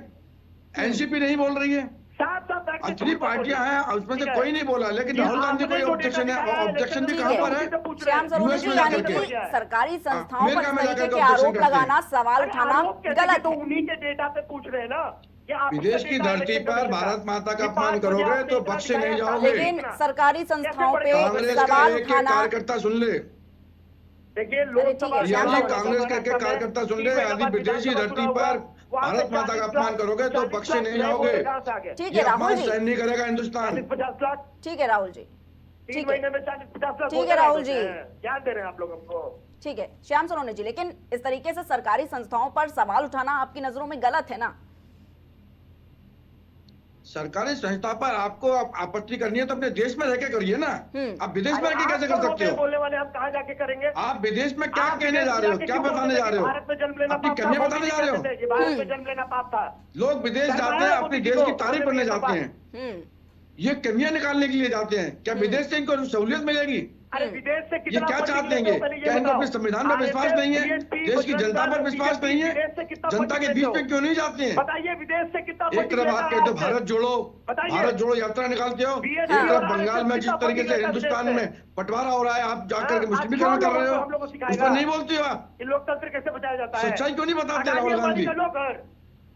एनसीपी नहीं बोल रही है, अच्छी पार्टियां हैं, उसमें से कोई नहीं बोला। लेकिन राहुल गांधी कोई ऑब्जेक्शन है, ऑब्जेक्शन भी कहां पर है? श्याम सरोने जी, यानी कि सरकारी संस्थाओं पर इस तरीके के आरोप लगाना, सवाल उठाना गलत है। उन्हीं के डेटा पे पूछ रहे हैं ना। विदेश की धरती पर भारत माता का अपमान करोगे तो बख्शे नहीं जाओगे। लेकिन सरकारी संस्थाओं पे कांग्रेस का सवाल एक उठाना, कार्यकर्ता सुन ले, देखिए लोकसभा कांग्रेस का एक कार्यकर्ता सुन ले, यदि विदेशी धरती पर भारत माता का अपमान करोगे तो बख्शे नहीं जाओगे। ठीक है राहुल जी, सहन नहीं करेगा हिंदुस्तान। 40-50 लाख ठीक है राहुल जी, 3 महीने में 40-50 लाख। ठीक है राहुल जी, क्या दे रहे हैं आप लोग हमको? ठीक है श्याम सरोने जी, लेकिन इस तरीके से सरकारी संस्थाओं पर सवाल उठाना आपकी नजरों में गलत है ना? सरकारी संस्था पर आपको आपत्ति करनी है तो अपने देश में रहकर करिए ना। आप विदेश में रहकर कैसे कर सकते हो? बोलने वाले आप कहाँ जाके करेंगे? आप विदेश में क्या कहने जा रहे हो, क्या बताने जा रहे हो? भारत में जन्म लेना अपनी कमियां बताने जा रहे हो? भारत में जन्म लेना पाप था। लोग विदेश जाते हैं, अपने देश की तारीफ करने जाते हैं, ये कमियां निकालने के लिए जाते हैं। क्या विदेश से इनको सहूलियत मिलेगी? अरे विदेश से ये क्या चाहते हैं? क्या इनको अपने संविधान पर विश्वास नहीं है, देश की जनता पर विश्वास नहीं है? जनता के बीच में क्यों नहीं जाते हैं? बताइए विदेश से कितना? एक तरफ आप कहते हो भारत जोड़ो यात्रा निकालते हो, एक तरफ बंगाल में जिस तरीके से हिंदुस्तान में बंटवारा हो रहा है, आप जाकर मुस्लिमीकरण कर रहे हो, उस पर नहीं बोलते हो आप? लोकतंत्र कैसे बचाया जाता है? सच्चाई क्यों नहीं बताते राहुल गांधी?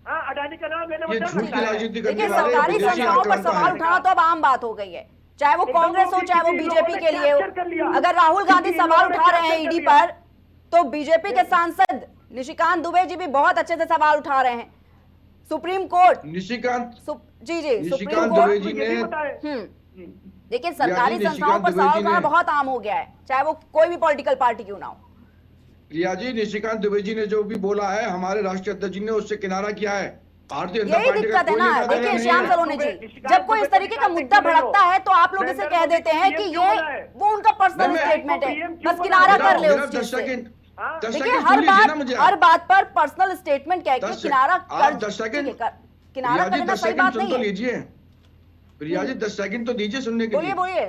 हाँ, अडानी का नाम लेने ये में झूठ की राजनीति करने देखिए, वाले सरकारी विदेशी संस्थाओं पर आक्रांता सवाल है। उठाना तो अब आम बात हो गई है, चाहे वो कांग्रेस हो चाहे वो बीजेपी के लिए हो। अगर राहुल गांधी सवाल उठा रहे हैं ईडी पर, तो बीजेपी के सांसद निशिकांत दुबे जी भी बहुत अच्छे से सवाल उठा रहे हैं। सुप्रीम कोर्ट निशिकांत जी जी सुप्रीम निशिकांत कोर्ट दुबे जी ने देखिए, सरकारी निशिकांत संस्थाओं पर दुबे सवाल जी उठाना ने- बहुत आम हो गया है, चाहे वो कोई भी पॉलिटिकल पार्टी क्यों ना हो। प्रिया जी, निशिकांत दुबे जी ने जो भी बोला है, हमारे राष्ट्रीय अध्यक्ष जी ने उससे किनारा किया है। भारतीय जनता यही पार्टी का दिक्कत है कोई ना। नेता देखिए नहीं श्याम है। सलोनी जी, जब कोई इस तरीके का मुद्दा भड़कता है तो आप लोग इसे कह देते हैं कि ये वो उनका पर्सनल मैं- स्टेटमेंट है, बस किनारा कर ले उस चीज 10 से। सेकंड 10 देखिए, सेकंड सुन लीजिए ना मुझे। हर बात पर पर्सनल स्टेटमेंट कह के 10 किनारा आप कर 10 सेकंड ठीक है, किनारा कर प्रिया जी लेना 10 सही सेकंड बात सुन नहीं तो है। लीजिए। प्रिया जी 10 सेकंड तो दीजिए सुनने के बोलिए लिए। बोलिए,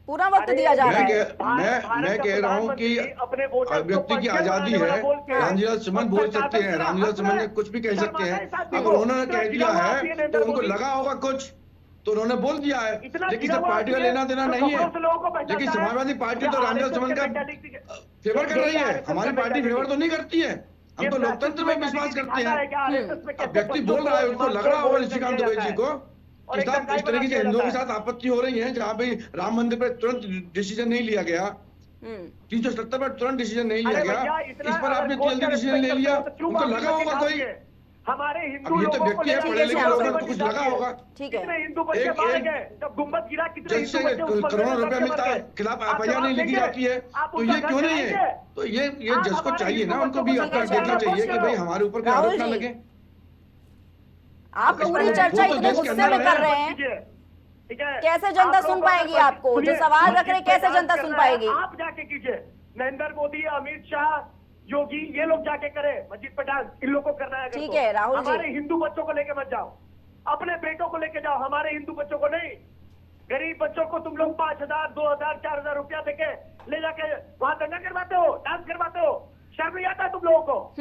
पूरा वक्त दिया जा रहा है। मैं कह रहा हूँ कि अपने वोटर्स को व्यक्ति की पंक्चर आजादी बनाने वाला है। बोल के रामलीला सुमन बोल सकते हैं, रामलीला सुमन ने कुछ भी कह सकते हैं। अगर उन्होंने कह दिया है तो उनको लगा होगा कुछ, तो उन्होंने बोल दिया है। लेकिन सब पार्टी का लेना देना नहीं है। लेकिन समाजवादी पार्टी तो रामलीला सुमन का फेवर कर रही है, हमारी पार्टी फेवर तो नहीं करती है। हम तो लोकतंत्र में विश्वास करते हैं। अब व्यक्ति बोल रहा है, उनको लग रहा होगा निशिकांत दुबे जी को कि साहब इस तरीके से हिंदुओं के साथ आपत्ति हो रही है, जहाँ पे राम मंदिर पर तुरंत डिसीजन नहीं लिया गया, 370 पर तुरंत डिसीजन नहीं लिया गया, इस पर आपने जल्दी डिसीजन ले लिया। उनको लगा होगा कोई, हमारे हिंदू अब ये तो लोगों को व्यक्ति है, ठीक पढ़े है, लिखे श्याम लोगों सर। को तो कुछ लगा होगा। ठीक है, कितने हिंदू बच्चे मारे गए, जब गुम्बद गिरा कितने जज से हिंदू बच्चे उस पर करोड़ों रुपए लड़के मिलता मर है, गए। खिलाफ आप एफआईआर नहीं लिखी जवाब जाती है, देंगे? आप तो उसका ये क्यों घर नहीं है? चलाएंगे? तो ये आप जज को हमारे चाहिए हिंदू ना, उनको भी बच्चों को अपना लेकर देखना चलो, चाहिए कि भाई हमारे ऊपर कोई राहुल आरोप ना जी, लगे। आप इस पूरी पर चर्चा वो तो इतने देश के गुस्से अंदर में है। कर रहे हैं, ठीक है, कैसे जनता आप सुन लोग पाएगी आपको? जो सवाल रख रहे हैं, कैसे जनता सुन पाएगी? आप जाके कीजिए, नरेंद्र मोदी, अमित शाह, योगी, ये लोग जाके करे मस्जिद पे डांस, इन लोगों को करना है। अगर ठीक तो। है, राहुल जी। हमारे हिंदू बच्चों को लेके मत जाओ, अपने बेटों को लेके जाओ, हमारे हिंदू बच्चों को नहीं। गरीब बच्चों को तुम लोग 5,000, 2,000, 4,000 रुपया देके ले जाके वहां दंगा करवाते हो, डांस करवाते हो। शर्म नहीं आता तुम लोगों को?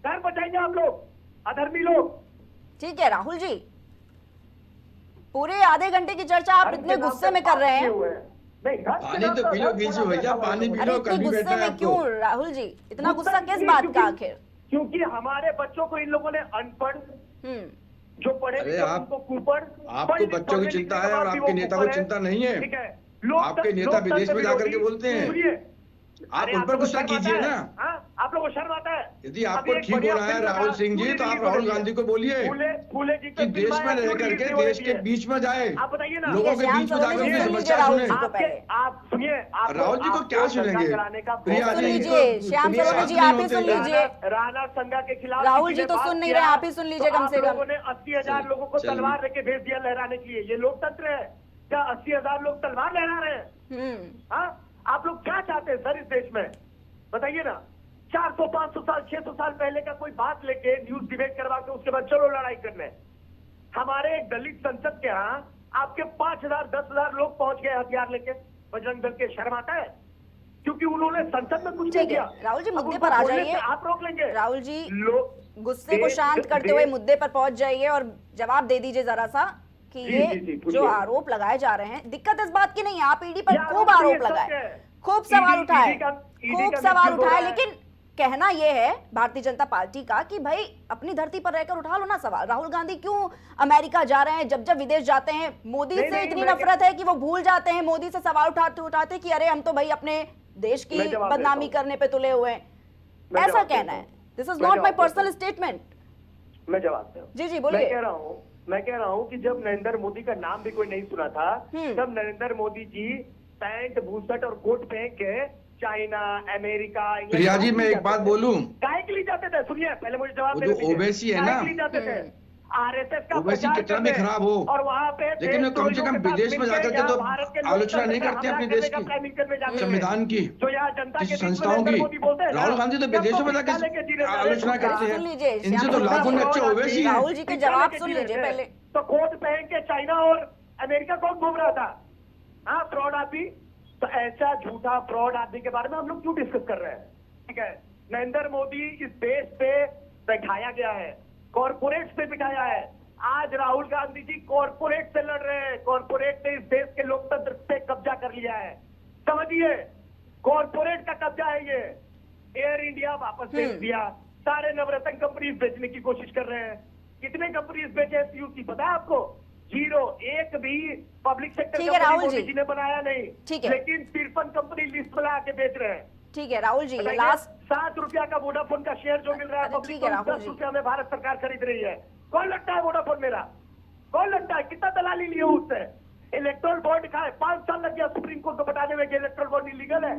घर बचाइए आप लोग, अधर्मी लोग। ठीक है राहुल जी, पूरे आधे घंटे की चर्चा आप इतने गुस्से में कर रहे हैं। पानी तो पी लो बीच में भैया, पानी पी अरे लो, इतने कल भी गुस्से बैठा है में क्यों आपको। राहुल जी? इतना गुस्सा किस बात का आखिर? क्योंकि हमारे बच्चों को इन लोगों ने अनपढ़, जो पढ़े अरे लिखे आप- उनको कुपढ़, आपको बच्चों की चिंता है और आपके नेता को चिंता नहीं है। ठीक है, आपके नेता विदेश में जाकर के बोलते हैं। आप उन पर गुस्सा कीजिए ना। आप लोगों को शर्म आता है? यदि आपको ठीक होना है राहुल सिंह जी, तो आप राहुल गांधी को बोलिए फूले जी कि देश में रह करके देश के बीच में जाए, आप बताइए ना। लोगों के श्याम बीच में सरोने जाकर जी, उनकी सुन लीजिए समस्या राहुल सुने। जी को पहले। आप सुनिए, राहुल जी को क्या सुनेंगे? प्रिया सुन जी लीजिए, इनको श्याम सुनिए, सरोने साथ जी, नहीं आप ही होते सुन हैं। लीजिए। राणा संगा के खिलाफ राहुल किसी जी ने तो बात सुन नहीं किया, रहे, आप ही सुन लीजिए तो कम से आप कम। लोगों ने 80,000 लोगों को चलिए। तलवार लेके भेज दिया लहराने के लिए। ये लोकतंत्र है क्या? 80,000 लोग तलवार लहरा रहे हैं? हाँ, आप लोग क्या चाहते हैं सर इस देश में? बताइए ना। 400, 500 साल, 600 साल पहले का कोई बात लेके न्यूज डिबेट करवा के उसके बाद चलो लड़ाई करने। हमारे एक दलित संसद के यहाँ आपके 5,000, 10,000 लोग पहुंच गए हथियार लेके बजरंग दल के। शर्म आता है? क्योंकि उन्होंने संसद में कुछ नहीं ठीक है किया। राहुल जी, अब मुद्दे उनको पर आ बोलने जाइए। से आप रोक लेंगे? राहुल जी, लोग गुस्से को शांत करते हुए मुद्दे पर पहुंच जाइए और जवाब दे दीजिए जरा सा कि जी, ये जी, जी, जो पूछिए। आरोप लगाए जा रहे हैं, दिक्कत इस बात की नहीं है, आप ईडी पर ये खूब आरोप आरोप ये सच लगाए, है। खूब सवाल ईडी उठाए, का खूब सवाल मिसयूज हो उठाए, रहा है। लेकिन कहना यह है भारतीय जनता पार्टी का कि भाई अपनी धरती पर रहकर उठा लो ना सवाल। राहुल गांधी क्यों अमेरिका जा रहे हैं? जब जब विदेश जाते हैं मोदी नहीं, से नहीं, इतनी मैं- नफरत है कि वो भूल जाते हैं, मोदी से सवाल उठाते उठाते कि अरे हम तो भाई अपने देश की मैं जवाब बदनामी देता हूं। करने पे तुले हुए हैं। मैं ऐसा जवाब कहना देता है। हूं। दिस इज मैं नॉट माई जवाब देता पर्सनल हूं। स्टेटमेंट। मैं जवाब दे रहा हूं। जी जी मैं बोलिए। कह रहा हूं कि जब नरेंद्र मोदी का नाम भी कोई नहीं सुना था, तब नरेंद्र मोदी जी पैंट, भूसट और कोट पहन के China, America, England Priya ji, मैं एक बात बोलूं? काहे के लिए जाते थे? सुनिए, पहले मुझे जवाब वो देने जो दीजिए। ओवैसी है काहे ना, के लिए जाते थे? आरएसएस का ओवैसी प्रचार कितना भी करने खराब हो, और वहां पे लेकिन वो कम से कम विदेश में जाकर के तो आलोचना नहीं करते अपने देश की, संविधान की, जो यहाँ जनता के किसी बीच में संस्थाओं नरेंद्र की। मोदी बोलते हैं ना, राहुल गांधी तो जब विदेशों में भिक्षा लेके जी जाकर रहे थे, आलोचना करते सुन लीजिए, हैं। श्याम इनसे तो सरोने लाखों जी, अच्छे ओवैसी हैं। राहुल जी के जवाब सुन लीजिए पहले। तो कोट पहन के चाइना और अमेरिका कौन घूम रहा था? हाँ, फ्रॉड आदमी। तो ऐसा झूठा फ्रॉड आदमी के बारे में हम लोग क्यों डिस्कस कर रहे हैं? ठीक है, नरेंद्र मोदी इस देश पे बैठाया गया है, कॉर्पोरेट पे बिठाया है। आज राहुल गांधी जी कॉर्पोरेट से लड़ रहे हैं। कॉर्पोरेट ने इस देश के लोकतंत्र पे कब्जा कर लिया है। समझिए, कॉर्पोरेट का कब्जा है ये। एयर इंडिया वापस भेज दिया, सारे नवरत्न कंपनीज बेचने की कोशिश कर रहे हैं। कितने कंपनीज बेचे हैं पीयूसी, पता है आपको? 0, एक भी पब्लिक सेक्टर ठीक है राहुल जी, मोदी जी ने बनाया नहीं। ठीक है, लेकिन 53 कंपनी लिस्ट बना के बेच रहे हैं। ठीक है राहुल जी, ये लास्ट ₹7 का वोडाफोन का शेयर जो मिल रहा है अरे पब्लिक ठीक है को, राहुल 10 जी। रुपया में भारत सरकार खरीद रही है। कौन लगता है वोडाफोन मेरा? कौन लगता है? कितना दलाली लिए उससे? इलेक्ट्रल बॉन्ड का है, 5 साल लग गया सुप्रीम कोर्ट को बताने में कि इलेक्ट्रल बॉन्ड इलीगल है।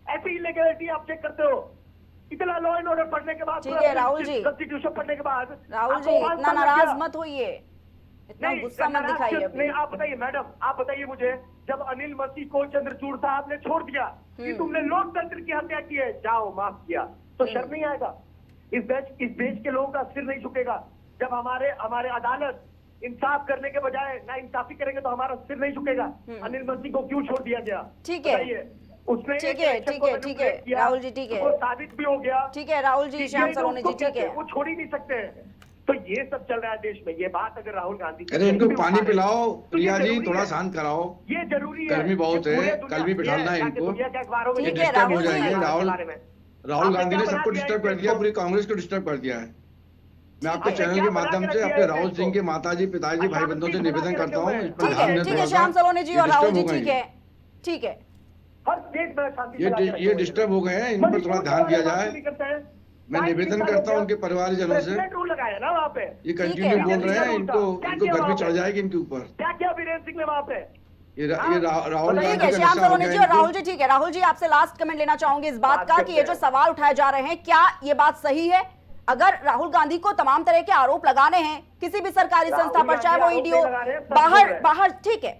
ऐसी इलीगलिटी आप चेक करते हो? इतना लॉ एंड ऑर्डर पढ़ने के बाद, ठीक है राहुल जी, कॉन्स्टिट्यूशन पढ़ने के बाद राहुल आपको जी 5 इतना साल लग नाराज गया। मत होइए, इतना नहीं, गुस्सा मत नाराज दिखाइए क्यों? अभी। नहीं, आप बताइए मैडम, आप बताइए मुझे, जब अनिल मसीह को चंद्रचूड़ साहब ने छोड़ दिया कि तुमने लोकतंत्र की हत्या की है, जाओ माफ किया, तो शर्म नहीं आएगा? इस देश के लोगों का सिर नहीं झुकेगा जब हमारे अदालत इंसाफ करने के बजाय ना इंसाफी करेंगे, तो हमारा सिर नहीं झुकेगा। अनिल मसीह को क्यों छोड़ दिया गया? ठीक है, बताइए। उसने ठीक है, ठीक है, ठीक है राहुल जी, ठीक है, वो साबित भी हो गया। ठीक है राहुल जी, श्याम सलोनी जी, ठीक है, वो छोड़ ही नहीं सकते हैं। तो ये सब चल रहा है देश में। ये बात अगर राहुल गांधी, अरे इनको पानी पिलाओ तो ये प्रिया जी, जरूरी थोड़ा है। शांत कराओ, ये जरूरी है। गर्मी बहुत ये है, पूरे कल भी दुनिया- बिठाना है ये इनको। दुनिया के अखबारों में ठीक ये है, डिस्टर्ब हो राहुल जी। जाएंगे। राहुल गांधी ने क्या सबको बना डिस्टर्ब दिया कर दिया, इसको? पूरी कांग्रेस को डिस्टर्ब कर दिया है। मैं आपके ठीक है। चैनल के क्या बना माध्यम के से रख अपने दिया है राहुल इसको? सिंह के माताजी, पिताजी, भाई बंधुओं से निवेदन करता हूँ, इस पर ठीक ध्यान है, दें ठीक है थोड़ा श्याम सा। सलोनी जी ये और राहुल डिस्टर्ब जी, हो गए ठीक है, ठीक है, हर स्टेट में शांति फैला के रखे ये हुए डिस्टर्ब हो गए हैं, इन पर थोड़ा ध्यान दिया जाए। मैं निवेदन करता हूँ उनके परिवारजनों से, प्रेसिडेंट रूल लगाया ना वहाँ पे। ये ठीक है, कंटिन्यू बोल राहुल रहे हैं, जी। इनको गर्मी चढ़ जाएगी इनके ऊपर। क्या किया वीरेंद्र सिंह ने वहाँ पे? राहुल ठीक गांधी ठीक है का श्याम नशा हो सलोनी गया जी और इनको। राहुल जी, ठीक है राहुल जी, आपसे लास्ट कमेंट लेना चाहूंगी इस बात का कि ये जो सवाल उठाए जा रहे हैं, क्या ये बात सही है? अगर राहुल गांधी को तमाम तरह के आरोप लगाने हैं किसी भी सरकारी संस्था पर, चाहे वो ईडी हो, बाहर, ठीक है,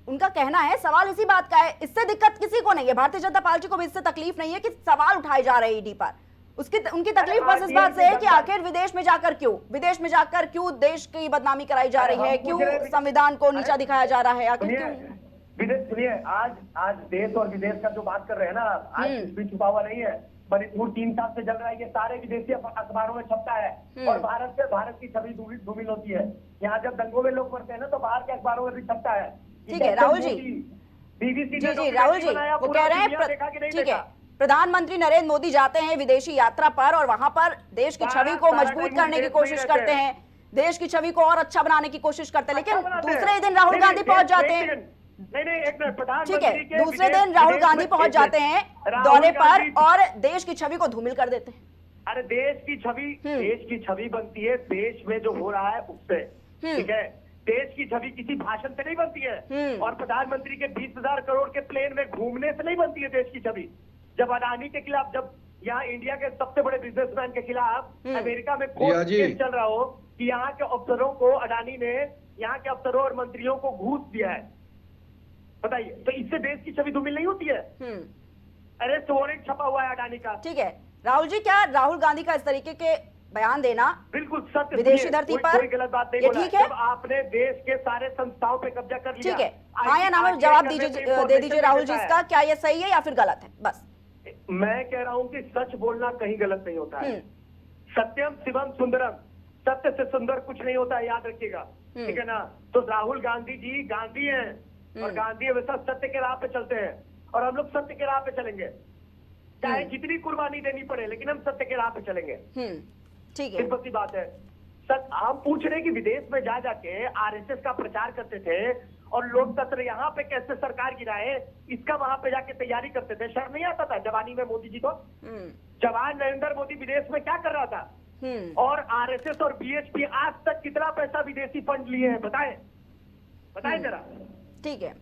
उनका कहना है, सवाल इसी बात का है, इससे दिक्कत किसी को नहीं है, भारतीय जनता पार्टी को भी इससे तकलीफ नहीं है कि सवाल उठाए जा रहे हैं ईडी पर। उनकी तकलीफ बस इस बात से है कि आखिर विदेश में जाकर क्यों देश की बदनामी कराई जा रही है, क्यों संविधान को नीचा दिखाया जा रहा है, आखिर क्यों? विदेश सुनिए, आज देश और विदेश का जो बात कर रहे हैं ना, आज कुछ भी छुपा हुआ नहीं है। मणिपुर 3 साल से चल रहा है, ये सारे विदेशी अखबारों में छपता है, और भारत की छवि धूमिल होती है। यहाँ जब दंगों में लोग मरते हैं ना, तो बाहर के अखबारों में भी छपता है। ठीक है राहुल जी, बीबीसी जी राहुल जी, वो कह रहे हैं, ठीक है, प्रधानमंत्री नरेंद्र मोदी जाते हैं विदेशी यात्रा पर और वहां पर देश की छवि को मजबूत करने की कोशिश करते हैं, देश की छवि को और अच्छा बनाने की कोशिश करते हैं, लेकिन दूसरे ही दिन राहुल गांधी पहुंच जाते हैं। नहीं, एक मिनट, ठीक है, दूसरे दिन राहुल गांधी पहुंच जाते हैं दौरे पर और देश की छवि को धूमिल कर देते हैं। अरे देश की छवि बनती है देश में जो हो रहा है उससे, ठीक है? देश की छवि किसी भाषण से नहीं बनती है, और प्रधानमंत्री के 20,000 करोड़ के प्लेन में घूमने से नहीं बनती है देश की छवि। जब अडानी के खिलाफ, जब यहाँ इंडिया के सबसे बड़े बिजनेसमैन के खिलाफ अमेरिका में कोर्ट केस चल रहा हो कि यहाँ के अफसरों को, अडानी ने यहाँ के अफसरों और मंत्रियों को घूस दिया है, बताइए, तो इससे देश की छवि धूमिल नहीं होती है? अरेस्ट वारंट छपा हुआ है अडानी का। ठीक है राहुल जी, क्या राहुल गांधी का इस तरीके के बयान देना बिल्कुल सत्य, विदेशी धरती पर कोई गलत बात नहीं ये बोला। ठीक है? जब आपने देश के सारे संस्थाओं पे कब्जा कर लिया, ठीक है, हाँ या ना में जवाब दे दीजिए राहुल जी इसका, क्या ये सही है या फिर गलत है? बस मैं कह रहा हूं कि सच बोलना कहीं गलत नहीं होता है। सत्यम शिवम सुंदरम, सत्य से सुंदर कुछ नहीं होता है, याद रखिएगा, ठीक है ना? तो राहुल गांधी जी गांधी हैं, और गांधी हमेशा सत्य के राह पे चलते हैं, और हम लोग सत्य के राह पे चलेंगे, चाहे जितनी कुर्बानी देनी पड़े, लेकिन हम सत्य के राह पे चलेंगे। ठीक है, सिंपल सी बात है। सर, हम पूछ रहे कि विदेश में जा जाके आरएसएस का प्रचार करते थे और लोकतंत्र यहाँ पे कैसे सरकार गिराए, इसका वहां पे जाके तैयारी करते थे। शर्म नहीं आता था जवानी में मोदी जी को? जवान नरेंद्र मोदी विदेश में क्या कर रहा था? और आरएसएस और बीएचपी आज तक कितना पैसा विदेशी फंड लिए हैं, बताएं जरा। ठीक है,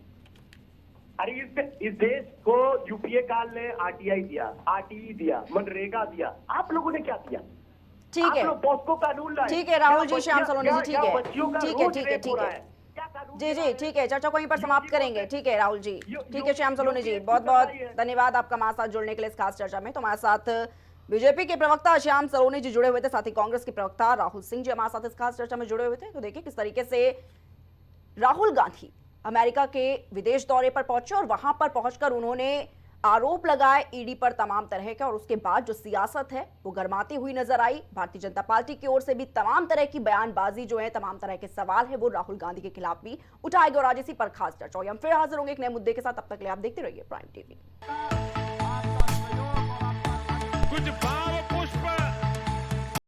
अरे इस देश को यूपीए काल ने आरटीआई दिया, आरटीई दिया, मनरेगा दिया, आप लोगों ने क्या दिया? ठीक है, पॉस्को कानून लाए। ठीक है राहुल जी, श्याम सलोनी जी, ठीक है, बच्चियों का ठीक है, रोज ठीक है, रेप हो ठीक रहा है, क्या कानून जी बना है? ठीक है, चर्चा को यहीं पर समाप्त करेंगे। ठीक है राहुल जी, ठीक है श्याम सलोनी जी, बहुत बहुत धन्यवाद आपका हमारे साथ जुड़ने के लिए इस खास चर्चा में। तो हमारे साथ बीजेपी के प्रवक्ता श्याम सलोनी जी जुड़े हुए थे, साथ ही कांग्रेस के प्रवक्ता राहुल सिंह जी हमारे साथ इस खास चर्चा में जुड़े हुए थे। तो देखिए किस तरीके से राहुल गांधी अमेरिका के विदेश दौरे पर पहुंचे और वहां पर पहुंचकर उन्होंने आरोप लगाए ईडी पर तमाम तरह के, और उसके बाद जो सियासत है वो गरमाती हुई नजर आई। भारतीय जनता पार्टी की ओर से भी तमाम तरह की बयानबाजी जो है, तमाम तरह के सवाल है वो राहुल गांधी के खिलाफ भी उठाए गए और आज इसी पर खास चर्चा हुई। हम फिर हाजिर होंगे एक नए मुद्दे के साथ, तब तक के लिए आप देखते रहिए प्राइम टीवी। कुछ भाव पुष्प